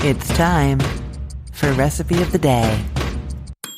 It's time for Recipe of the Day.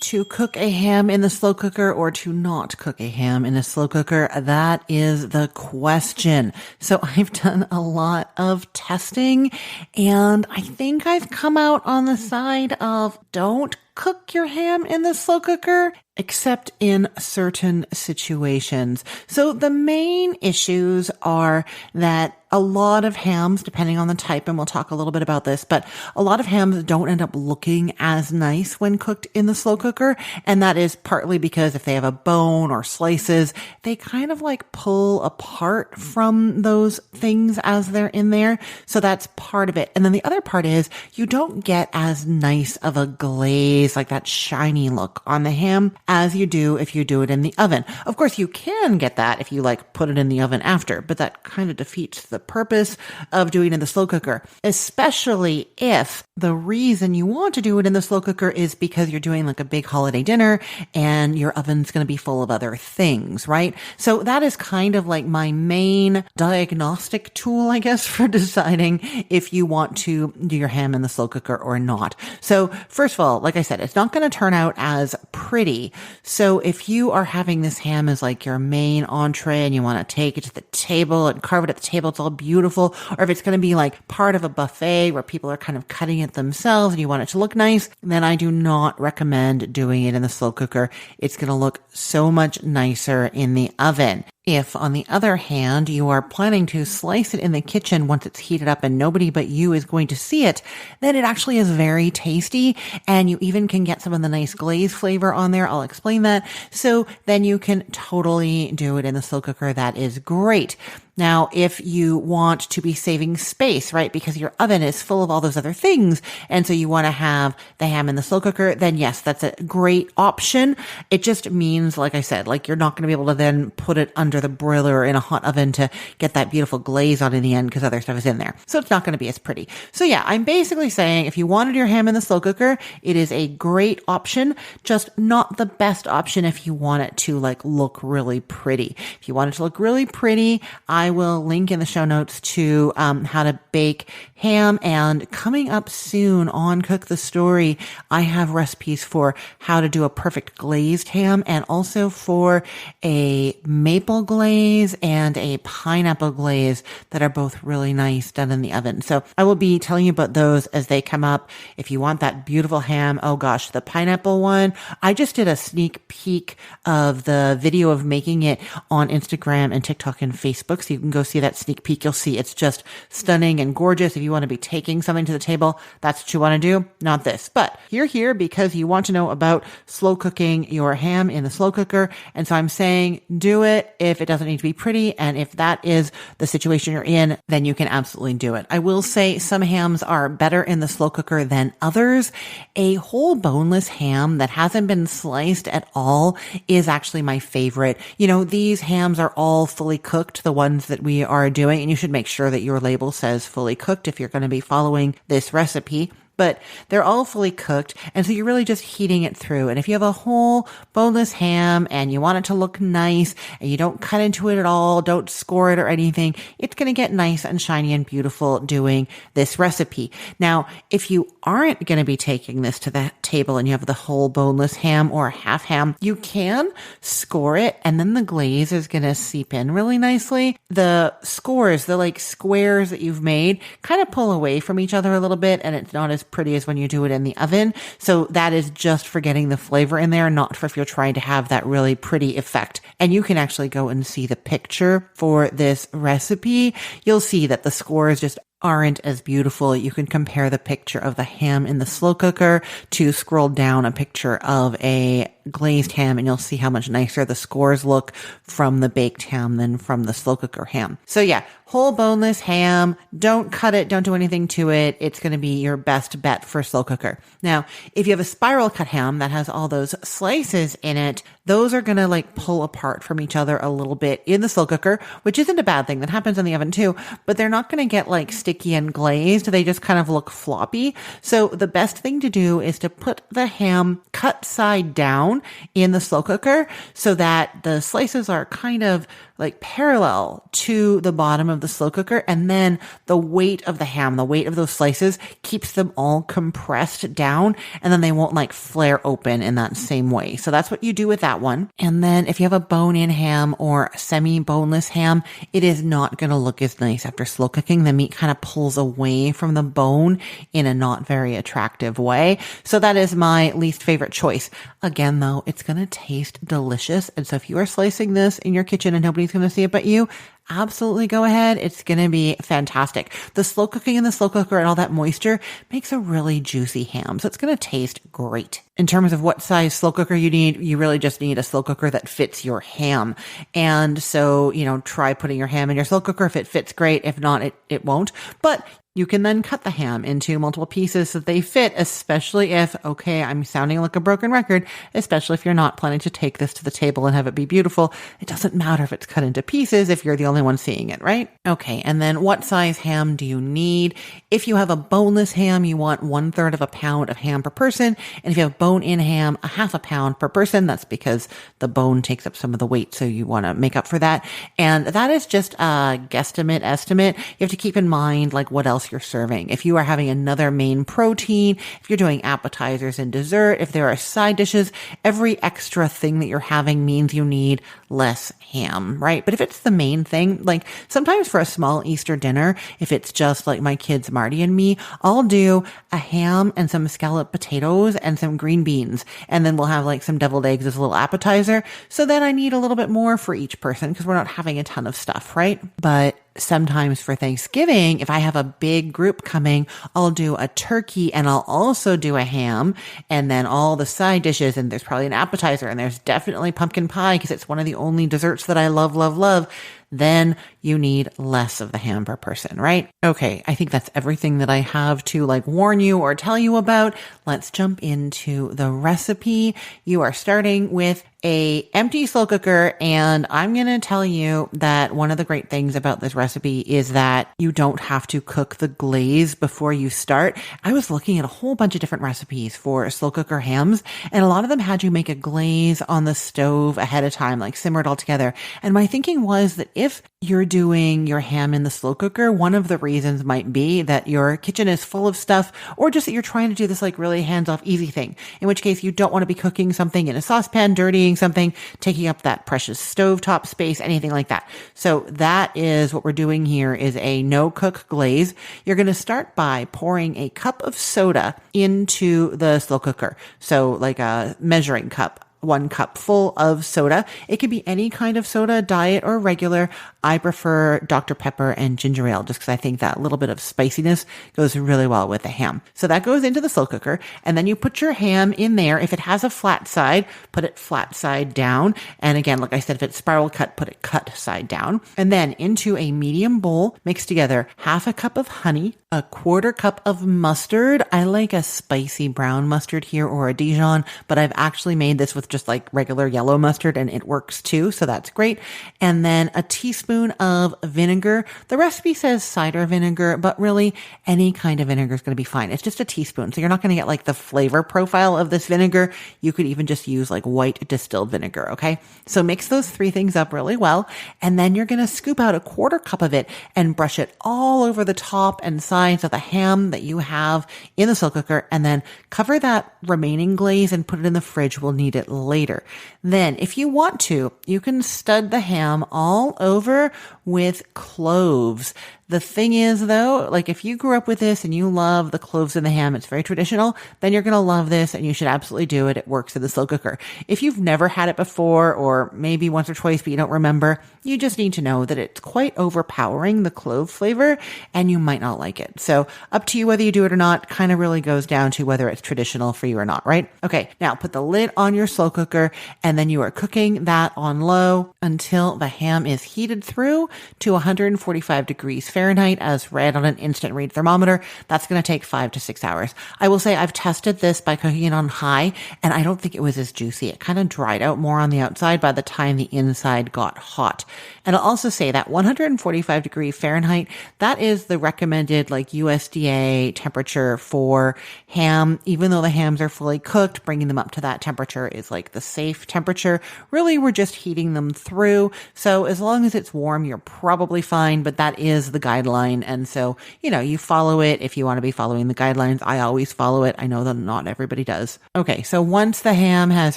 To cook a ham in the slow cooker or to not cook a ham in a slow cooker, that is the question. So I've done a lot of testing and I think I've come out on the side of don't cook your ham in the slow cooker, except in certain situations. So the main issues are that a lot of hams, depending on the type, and we'll talk a little bit about this, but a lot of hams don't end up looking as nice when cooked in the slow cooker. And that is partly because if they have a bone or slices, they kind of like pull apart from those things as they're in there. So that's part of it. And then the other part is you don't get as nice of a glaze, like that shiny look on the ham as you do if you do it in the oven. Of course, you can get that if you like put it in the oven after, but that kind of defeats the purpose of doing it in the slow cooker, especially if the reason you want to do it in the slow cooker is because you're doing like a big holiday dinner and your oven's going to be full of other things, right? So that is kind of like my main diagnostic tool, I guess, for deciding if you want to do your ham in the slow cooker or not. So first of all, like I said, it's not going to turn out as pretty. So if you are having this ham as like your main entree and you want to take it to the table and carve it at the table, it's all beautiful. Or if it's going to be like part of a buffet where people are kind of cutting it themselves and you want it to look nice, then I do not recommend doing it in the slow cooker. It's going to look so much nicer in the oven. If, on the other hand, you are planning to slice it in the kitchen once it's heated up and nobody but you is going to see it, then it actually is very tasty and you even can get some of the nice glaze flavor on there. I'll explain that. So then you can totally do it in the slow cooker. That is great. Now, if you want to be saving space, right, because your oven is full of all those other things, and so you want to have the ham in the slow cooker, then yes, that's a great option. It just means, like I said, like you're not going to be able to then put it under the broiler or in a hot oven to get that beautiful glaze on in the end because other stuff is in there. So it's not going to be as pretty. So yeah, I'm basically saying if you wanted your ham in the slow cooker, it is a great option, just not the best option if you want it to like look really pretty. If you want it to look really pretty, I will link in the show notes to how to bake ham. And coming up soon on Cook the Story, I have recipes for how to do a perfect glazed ham and also for a maple glaze and a pineapple glaze that are both really nice done in the oven. So I will be telling you about those as they come up. If you want that beautiful ham, oh gosh, the pineapple one, I just did a sneak peek of the video of making it on Instagram and TikTok and Facebook. So you can go see that sneak peek. You'll see it's just stunning and gorgeous. If you want to be taking something to the table, that's what you want to do, not this. But you're here because you want to know about slow cooking your ham in the slow cooker. And so I'm saying do it if it doesn't need to be pretty. And if that is the situation you're in, then you can absolutely do it. I will say some hams are better in the slow cooker than others. A whole boneless ham that hasn't been sliced at all is actually my favorite. You know, these hams are all fully cooked, the ones that we are doing, and you should make sure that your label says fully cooked if you're going to be following this recipe. But they're all fully cooked, and so you're really just heating it through. And if you have a whole boneless ham and you want it to look nice and you don't cut into it at all, don't score it or anything, it's going to get nice and shiny and beautiful doing this recipe. Now, if you aren't going to be taking this to the table and you have the whole boneless ham or half ham, you can score it and then the glaze is going to seep in really nicely. The scores, the like squares that you've made, kind of pull away from each other a little bit and it's not as pretty as when you do it in the oven. So that is just for getting the flavor in there, not for if you're trying to have that really pretty effect. And you can actually go and see the picture for this recipe. You'll see that the scores just aren't as beautiful. You can compare the picture of the ham in the slow cooker to scroll down a picture of a glazed ham and you'll see how much nicer the scores look from the baked ham than from the slow cooker ham. So yeah, whole boneless ham, don't cut it, don't do anything to it. It's going to be your best bet for slow cooker. Now, if you have a spiral cut ham that has all those slices in it, those are going to like pull apart from each other a little bit in the slow cooker, which isn't a bad thing. That happens in the oven too, but they're not going to get like sticky and glazed. They just kind of look floppy. So the best thing to do is to put the ham cut side down in the slow cooker so that the slices are kind of like parallel to the bottom of the slow cooker. And then the weight of the ham, the weight of those slices keeps them all compressed down, and then they won't like flare open in that same way. So that's what you do with that one. And then if you have a bone-in ham or semi-boneless ham, it is not going to look as nice after slow cooking. The meat kind of pulls away from the bone in a not very attractive way. So that is my least favorite choice. Again, though, it's going to taste delicious. And so if you are slicing this in your kitchen and nobody's going to see it but you, absolutely go ahead. It's going to be fantastic. The slow cooking in the slow cooker and all that moisture makes a really juicy ham. So it's going to taste great. In terms of what size slow cooker you need, you really just need a slow cooker that fits your ham. And so, try putting your ham in your slow cooker. If it fits, great. If not, it won't. But you can then cut the ham into multiple pieces so that they fit, especially if, okay, I'm sounding like a broken record, especially if you're not planning to take this to the table and have it be beautiful. It doesn't matter if it's cut into pieces if you're the only one seeing it, right? Okay, and then what size ham do you need? If you have a boneless ham, you want 1/3 of a pound of ham per person. And if you have bone-in ham, 1/2 pound per person. That's because the bone takes up some of the weight, so you want to make up for that. And that is just a guesstimate estimate. You have to keep in mind like what else you're serving. If you are having another main protein, if you're doing appetizers and dessert, if there are side dishes, every extra thing that you're having means you need less ham, right? But if it's the main thing, like sometimes for a small Easter dinner, if it's just like my kids, Marty and me, I'll do a ham and some scalloped potatoes and some green beans. And then we'll have like some deviled eggs as a little appetizer. So then I need a little bit more for each person because we're not having a ton of stuff, right? But sometimes for Thanksgiving, if I have a big group coming, I'll do a turkey and I'll also do a ham and then all the side dishes, and there's probably an appetizer, and there's definitely pumpkin pie because it's one of the only desserts that I love, love, love. Then you need less of the ham per person, right? Okay, I think that's everything that I have to like warn you or tell you about. Let's jump into the recipe. You are starting with a empty slow cooker, and I'm going to tell you that one of the great things about this recipe is that you don't have to cook the glaze before you start. I was looking at a whole bunch of different recipes for slow cooker hams, and a lot of them had you make a glaze on the stove ahead of time, like simmer it all together. And my thinking was that if you're doing your ham in the slow cooker, one of the reasons might be that your kitchen is full of stuff, or just that you're trying to do this like really hands-off easy thing, in which case you don't want to be cooking something in a saucepan, dirtying something, taking up that precious stovetop space, anything like that. So that is what we're doing here, is a no-cook glaze. You're going to start by pouring a cup of soda into the slow cooker. So like a measuring cup. 1 cup full of soda. It could be any kind of soda, diet or regular. I prefer Dr. Pepper and ginger ale just because I think that little bit of spiciness goes really well with the ham. So that goes into the slow cooker, and then you put your ham in there. If it has a flat side, put it flat side down. And again, like I said, if it's spiral cut, put it cut side down. And then into a medium bowl, mix together 1/2 cup of honey, 1/4 cup of mustard. I like a spicy brown mustard here, or a Dijon, but I've actually made this with just like regular yellow mustard and it works too. So that's great. And then a teaspoon of vinegar. The recipe says cider vinegar, but really any kind of vinegar is going to be fine. It's just a teaspoon. So you're not going to get like the flavor profile of this vinegar. You could even just use like white distilled vinegar. Okay. So mix those 3 things up really well. And then you're going to scoop out 1/4 cup of it and brush it all over the top and sides of the ham that you have in the slow cooker. And then cover that remaining glaze and put it in the fridge. We'll need it later. Then if you want to, you can stud the ham all over with cloves. The thing is though, like if you grew up with this and you love the cloves in the ham, it's very traditional, then you're going to love this and you should absolutely do it. It works in the slow cooker. If you've never had it before, or maybe once or twice, but you don't remember, you just need to know that it's quite overpowering, the clove flavor, and you might not like it. So up to you whether you do it or not. Kind of really goes down to whether it's traditional for you or not, right? Okay. Now put the lid on your slow cooker, and then you are cooking that on low until the ham is heated through to 145 degrees Fahrenheit. Fahrenheit as read on an instant read thermometer. That's going to take 5 to 6 hours. I will say I've tested this by cooking it on high, and I don't think it was as juicy. It kind of dried out more on the outside by the time the inside got hot. And I'll also say that 145 degree Fahrenheit, that is the recommended like USDA temperature for ham. Even though the hams are fully cooked, bringing them up to that temperature is like the safe temperature. Really, we're just heating them through. So as long as it's warm, you're probably fine, but that is the guideline. And so, you follow it if you want to be following the guidelines. I always follow it. I know that not everybody does. Okay, so once the ham has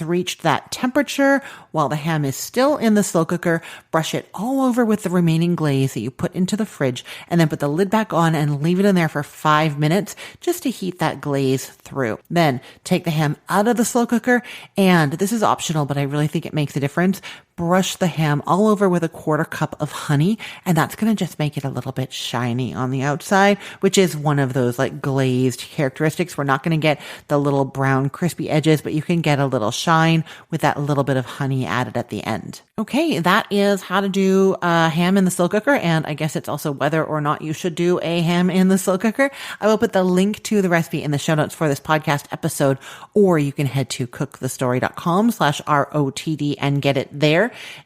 reached that temperature, while the ham is still in the slow cooker, brush it all over with the remaining glaze that you put into the fridge, and then put the lid back on and leave it in there for 5 minutes just to heat that glaze through. Then take the ham out of the slow cooker, and this is optional, but I really think it makes a difference. Brush the ham all over with a 1/4 cup of honey, and that's going to just make it a little bit shiny on the outside, which is one of those like glazed characteristics. We're not going to get the little brown crispy edges, but you can get a little shine with that little bit of honey added at the end. Okay, that is how to do a ham in the slow cooker, and I guess it's also whether or not you should do a ham in the slow cooker. I will put the link to the recipe in the show notes for this podcast episode, or you can head to cookthestory.com/ROTD and get it there.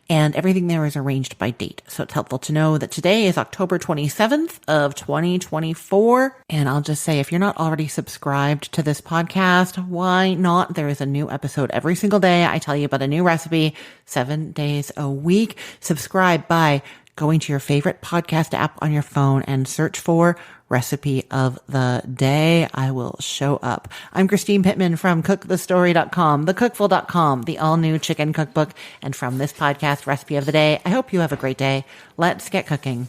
And everything there is arranged by date. So it's helpful to know that today is October 27th of 2024. And I'll just say, if you're not already subscribed to this podcast, why not? There is a new episode every single day. I tell you about a new recipe 7 days a week. Subscribe by going to your favorite podcast app on your phone and search for Recipe of the Day. I will show up. I'm Christine Pittman from cookthestory.com, thecookful.com, the all-new chicken cookbook. And from this podcast, Recipe of the Day, I hope you have a great day. Let's get cooking.